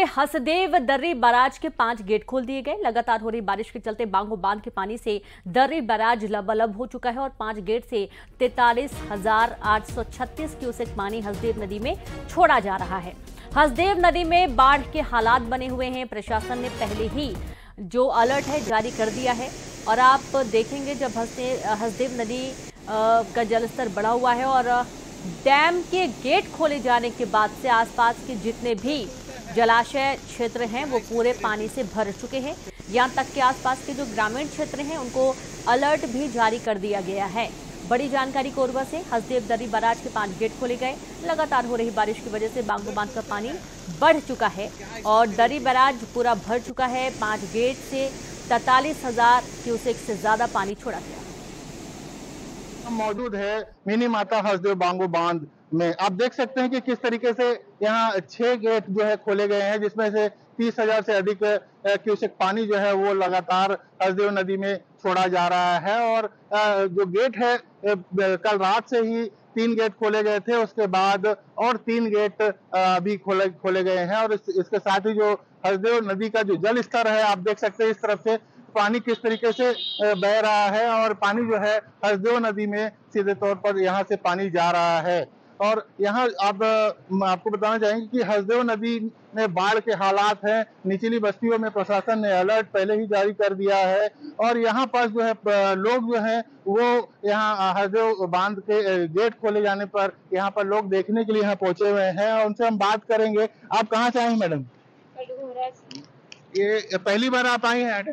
हसदेव दर्री barrage के 5 gate खोल दिए गए। लगातार हो रही बारिश के चलते बांगो बांध के पानी से दर्री बैराज लबालब हो चुका है और 5 गेट से 43,836 क्यूसेक पानी हसदेव नदी में छोड़ा जा रहा है। हसदेव नदी में बाढ़ के हालात बने हुए हैं। प्रशासन ने पहले ही जो अलर्ट है जारी कर दिया है और आप देखेंगे जब हसदेव नदी का जलस्तर बढ़ा हुआ है और डैम के गेट खोले जाने के बाद से आसपास के जितने भी जलाशय क्षेत्र हैं वो पूरे पानी से भर चुके हैं। यहां तक कि आसपास के जो ग्रामीण क्षेत्र हैं उनको अलर्ट भी जारी कर दिया गया है। बड़ी जानकारी कोरबा से। हसदेव दर्री बैराज के 5 गेट खोले गए। लगातार हो रही बारिश की वजह से बांगो बांध का पानी बढ़ चुका है और दर्री बैराज पूरा भर चुका है। 5 गेट से 43,000 क्यूसेक से ज्यादा पानी छोड़ा गया। मौजूद है मिनी माता हसदेव बांगो बांध में। आप देख सकते हैं कि किस तरीके से यहाँ 6 गेट जो है खोले गए हैं, जिसमें से 30,000 से अधिक क्यूसेक पानी जो है वो लगातार हसदेव नदी में छोड़ा जा रहा है। और जो गेट है कल रात से ही 3 गेट खोले गए थे, उसके बाद और 3 गेट अभी खोले गए हैं। और इसके साथ ही जो हसदेव नदी का जो जल स्तर है, आप देख सकते हैं इस तरफ से पानी किस तरीके से बह रहा है और पानी जो है हसदेव नदी में सीधे तौर पर यहाँ से पानी जा रहा है। और यहाँ आपको बताना चाहेंगे कि हसदेव नदी में बाढ़ के हालात हैं। निचली बस्तियों में प्रशासन ने अलर्ट पहले ही जारी कर दिया है और यहाँ पर जो है लोग जो हैं वो यहाँ हसदेव बांध के गेट खोले जाने पर यहाँ पर लोग देखने के लिए यहाँ पहुंचे हुए हैं और उनसे हम बात करेंगे। आप कहाँ से आए हैं मैडम? ये पहली बार आप आई हैं?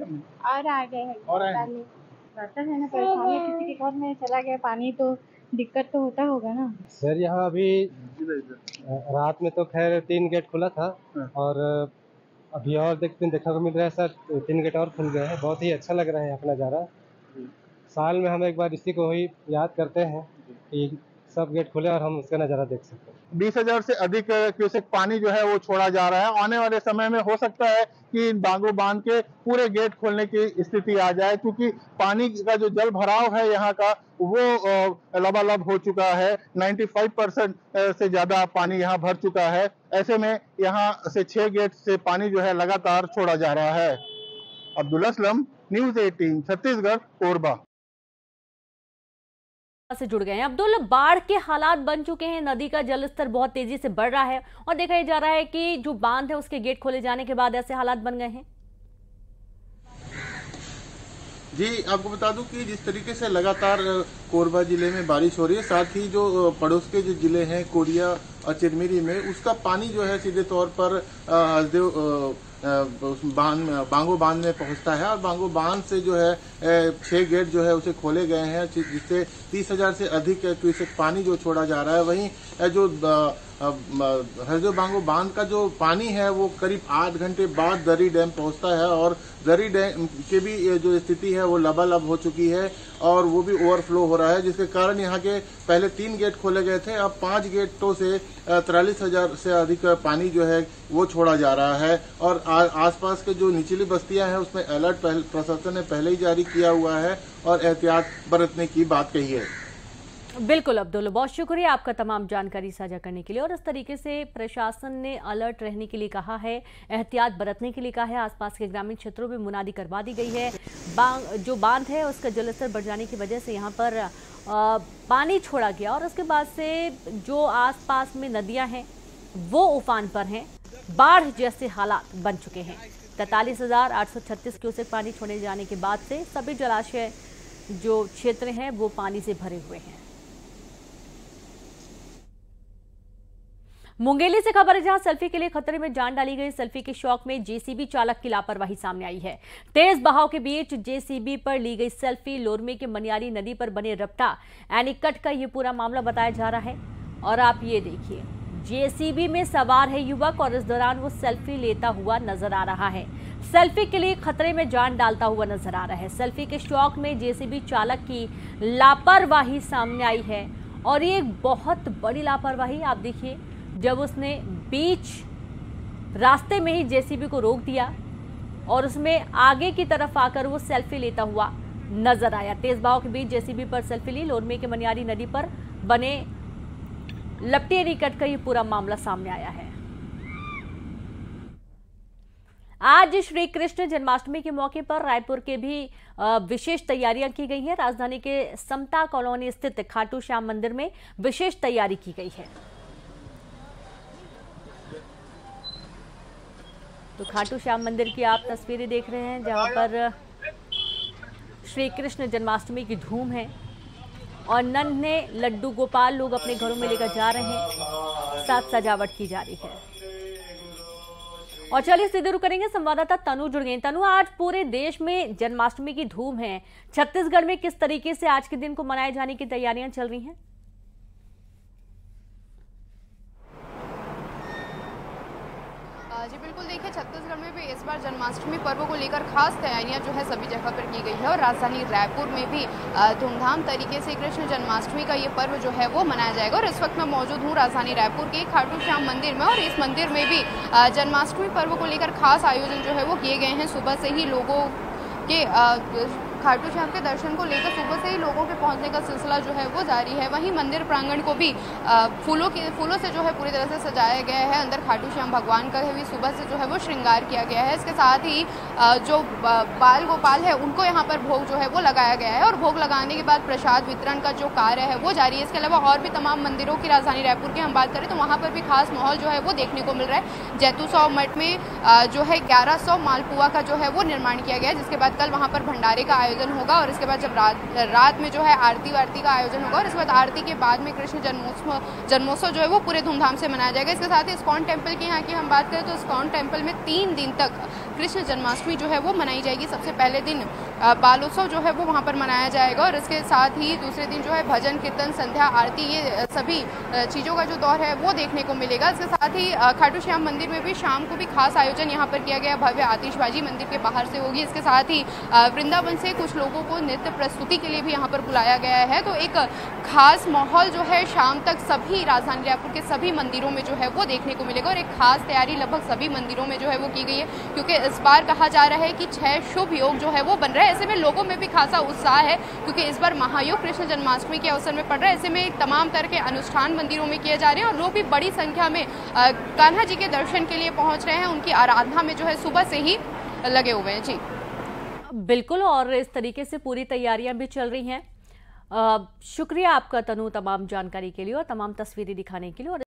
और आ गए हैं और रहता है ना, परेशानी किसी के घर में चला गया पानी तो दिक्कत तो होता होगा ना सर। यहाँ अभी रात में तो खैर 3 गेट खुला था और अभी और देखने को मिल रहा है सर 3 गेट और खुल गए हैं। बहुत ही अच्छा लग रहा है यहाँ का नज़ारा। साल में हम एक बार इसी को ही याद करते हैं कि सब गेट खुले और हम उसका नज़ारा देख सकते हैं। 20,000 से अधिक क्यूसेक पानी जो है वो छोड़ा जा रहा है। आने वाले समय में हो सकता है कि बांगो बांध के पूरे गेट खोलने की स्थिति आ जाए, क्योंकि पानी का जो जल भराव है यहाँ का वो लबालब हो चुका है। 95% से ज्यादा पानी यहाँ भर चुका है। ऐसे में यहाँ से 6 गेट से पानी जो है लगातार छोड़ा जा रहा है। अब्दुल असलम, न्यूज़ 18 छत्तीसगढ़, कोरबा से जुड़ गए हैं। अब्दुल, बाढ़ के हालात बन चुके हैं। नदी का जलस्तर बहुत तेजी से बढ़ रहा है और देखा जा रहा है कि जो बांध है उसके गेट खोले जाने के बाद ऐसे हालात बन गए हैं। जी, आपको बता दूं कि जिस तरीके से लगातार कोरबा जिले में बारिश हो रही है, साथ ही जो पड़ोस के जो जिले हैं कोरिया और चिरमिरी में, उसका पानी जो है सीधे तौर पर हसदेव बांगो बांध में पहुंचता है और बांगो बांध से जो है 6 गेट जो है उसे खोले गए हैं, जिससे 30,000 से अधिक क्यूसेक पानी जो छोड़ा जा रहा है। वहीं जो हसदेव बांगो बांध का जो पानी है वो करीब 8 घंटे बाद दर्री डैम पहुंचता है और दर्री डैम की भी जो स्थिति है वो लबालब हो चुकी है और वो भी ओवरफ्लो हो रहा है, जिसके कारण यहाँ के पहले 3 गेट खोले गए थे, अब 5 गेटों से 43,000 से अधिक पानी जो है वो छोड़ा जा रहा है। और आसपास के जो निचली बस्तियां हैं उसमें अलर्ट प्रशासन ने पहले ही जारी किया हुआ है और एहतियात बरतने की बात कही है। बिल्कुल अब्दुल, बहुत शुक्रिया आपका तमाम जानकारी साझा करने के लिए। और इस तरीके से प्रशासन ने अलर्ट रहने के लिए कहा है, एहतियात बरतने के लिए कहा है। आसपास के ग्रामीण क्षेत्रों में मुनादी करवा दी गई है। जो बांध है उसका जलस्तर बढ़ जाने की वजह से यहाँ पर पानी छोड़ा गया और उसके बाद से जो आसपास में नदियाँ हैं वो उफान पर हैं। बाढ़ जैसे हालात बन चुके हैं। 43,836 क्यूसेक पानी छोड़े जाने के बाद से सभी जलाशय जो क्षेत्र हैं वो पानी से भरे हुए हैं। मुंगेली से खबर है, जहां सेल्फी के लिए खतरे में जान डाली गई। सेल्फी के शौक में जेसीबी चालक की लापरवाही सामने आई है। तेज बहाव के बीच जेसीबी पर ली गई सेल्फी। लोरमी के मनियारी नदी पर बने रपटा एनीकट का ये पूरा मामला बताया जा रहा है। और आप ये देखिए, जेसीबी में सवार है युवक और इस दौरान वो सेल्फी लेता हुआ नजर आ रहा है। सेल्फी के लिए खतरे में जान डालता हुआ नजर आ रहा है। सेल्फी के शौक में जेसीबी चालक की लापरवाही सामने आई है और ये एक बहुत बड़ी लापरवाही। आप देखिए, जब उसने बीच रास्ते में ही जेसीबी को रोक दिया और उसमें आगे की तरफ आकर वो सेल्फी लेता हुआ नजर आया। तेज बहाव के बीच जेसीबी पर सेल्फी ली। लोरमी के मनियारी नदी पर बने लपटी एनीकट का ये पूरा मामला सामने आया है। आज श्री कृष्ण जन्माष्टमी के मौके पर रायपुर के भी विशेष तैयारियां की गई हैं। राजधानी के समता कॉलोनी स्थित खाटू श्याम मंदिर में विशेष तैयारी की गई है। तो खाटू श्याम मंदिर की आप तस्वीरें देख रहे हैं, जहां पर श्री कृष्ण जन्माष्टमी की धूम है और नन्हे लड्डू गोपाल लोग अपने घरों में लेकर जा रहे हैं, साथ सजावट की जा रही है। और चलिए सीधे रुक करेंगे, संवाददाता तनु जुड़ गए। तनु, आज पूरे देश में जन्माष्टमी की धूम है, छत्तीसगढ़ में किस तरीके से आज के दिन को मनाए जाने की तैयारियां चल रही हैं? जी बिल्कुल, देखिए छत्तीसगढ़ में भी इस बार जन्माष्टमी पर्व को लेकर खास तैयारियां जो है सभी जगह पर की गई है और राजधानी रायपुर में भी धूमधाम तरीके से कृष्ण जन्माष्टमी का ये पर्व जो है वो मनाया जाएगा। और इस वक्त मैं मौजूद हूँ राजधानी रायपुर के खाटू श्याम मंदिर में और इस मंदिर में भी जन्माष्टमी पर्व को लेकर खास आयोजन जो है वो किए गए हैं। सुबह से ही लोगों के खाटू श्याम के दर्शन को लेकर सुबह से ही लोगों के पहुंचने का सिलसिला जो है वो जारी है। वहीं मंदिर प्रांगण को भी फूलों से जो है पूरी तरह से सजाया गया है। अंदर खाटू श्याम भगवान का भी सुबह से जो है वो श्रृंगार किया गया है। इसके साथ ही जो बाल गोपाल है उनको यहाँ पर भोग जो है वो लगाया गया है और भोग लगाने के बाद प्रसाद वितरण का जो कार्य है वो जारी है। इसके अलावा और भी तमाम मंदिरों की राजधानी रायपुर की हम बात करें तो वहाँ पर भी खास माहौल जो है वो देखने को मिल रहा है। जैतूसौ मठ में जो है 1100 मालपुआ का जो है वो निर्माण किया गया है, जिसके बाद कल वहाँ पर भंडारे का आयोजन होगा और इसके बाद जब रात में जो है आरती वारती का आयोजन होगा और इसके बाद आरती के बाद में कृष्ण जन्मोत्सव जो है वो पूरे धूमधाम से मनाया जाएगा। इसके साथ ही इस्कॉन टेम्पल की यहाँ की हम बात करें तो इस्कॉन टेम्पल में 3 दिन तक कृष्ण जन्माष्टमी जो है वो मनाई जाएगी। सबसे पहले दिन बालोत्सव जो है वो वहाँ पर मनाया जाएगा और इसके साथ ही दूसरे दिन जो है भजन कीर्तन संध्या आरती ये सभी चीज़ों का जो दौर है वो देखने को मिलेगा। इसके साथ ही खाटू श्याम मंदिर में भी शाम को भी खास आयोजन यहाँ पर किया गया, भव्य आतिशबाजी मंदिर के बाहर से होगी। इसके साथ ही वृंदावन से कुछ लोगों को नृत्य प्रस्तुति के लिए भी यहाँ पर बुलाया गया है। तो एक खास माहौल जो है शाम तक सभी राजधानी रायपुर के सभी मंदिरों में जो है वो देखने को मिलेगा और एक खास तैयारी लगभग सभी मंदिरों में जो है वो की गई है, क्योंकि इस बार कहा जा रहा है कि 6 शुभ योग जो है वो बन रहा है। ऐसे में लोगों में भी खासा उत्साह है क्योंकि इस बार महायोग कृष्ण जन्माष्टमी के अवसर में पड़ रहा है। ऐसे में तमाम तरह के अनुष्ठान मंदिरों में किए जा रहे हैं और लोग भी बड़ी संख्या में कान्हा जी के दर्शन के लिए पहुंच रहे हैं। उनकी आराधना में जो है सुबह से ही लगे हुए हैं। जी बिल्कुल, और इस तरीके से पूरी तैयारियां भी चल रही हैं। शुक्रिया आपका तनु, तमाम जानकारी के लिए और तमाम तस्वीरें दिखाने के लिए। और